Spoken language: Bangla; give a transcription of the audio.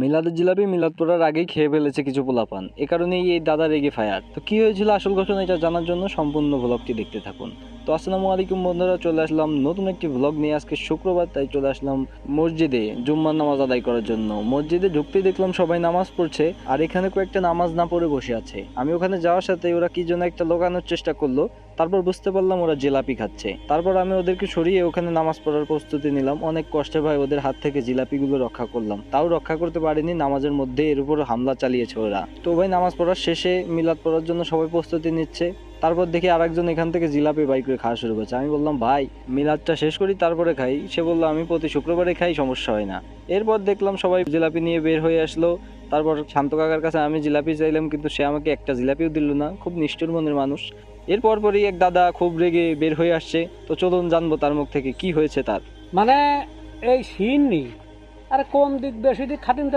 মিলাদের জিলাপি মিলাদ পড়ার আগেই খেয়ে ফেলেছে কিছু পোলাপান, এ কারণেই এই দাদা রেগে ফায়ার। তো কি হয়েছিল আসল ঘটনা এটা জানার জন্য সম্পূর্ণ ব্লগটি দেখতে থাকুন। তো আসসালামু আলাইকুম বন্ধুরা, চলে আসলাম নতুন একটি ব্লগ নিয়ে। আজকে শুক্রবার, তাই চলে আসলাম মসজিদে জুম্মার নামাজ আদায় করার জন্য। মসজিদে ঢুকতেই দেখলাম সবাই নামাজ পড়ছে, আর এখানে কয়েকটা নামাজ না পড়ে বসে আছে। আমি ওখানে যাওয়ার সাথে ওরা কি যেন একটা লোকানোর চেষ্টা করলো, তারপর বুঝতে পারলাম ওরা জিলাপি খাচ্ছে। তারপর আমি ওদেরকে সরিয়ে ওখানে নামাজ পড়ার প্রস্তুতি নিলাম। অনেক কষ্টে ভাই ওদের হাত থেকে জিলাপিগুলো রক্ষা করলাম, তাও রক্ষা করতে পারিনি, নামাজের মধ্যে এর উপর হামলা চালিয়েছে ওরা। তো ভাই নামাজ পড়ার শেষে মিলাদ পড়ার জন্য সবাই প্রস্তুতি নিচ্ছে, তারপর দেখি আরেকজন এখান থেকে জিলাপি বাই করে খাওয়া শুরু করছে। আমি বললাম ভাই মিলাদটা শেষ করি তারপরে খাই। সে বললো আমি প্রতি শুক্রবারে খাই, সমস্যা হয় না। এরপর দেখলাম সবাই জিলাপি নিয়ে বের হয়ে আসলো। তারপর শান্ত কাকার কাছে আমি জিলাপি চাইলাম, কিন্তু সে আমাকে একটা জিলাপিও দিল না। খুব নিষ্ঠুর মনের মানুষ। এরপর পরই এক দাদা খুব রেগে বের হয়ে আসছে। তো চলুন জানবো তার মুখ থেকে কি হয়েছে তার। মানে এই সিন নি আরে কম দিক বেশি দিক খাতিন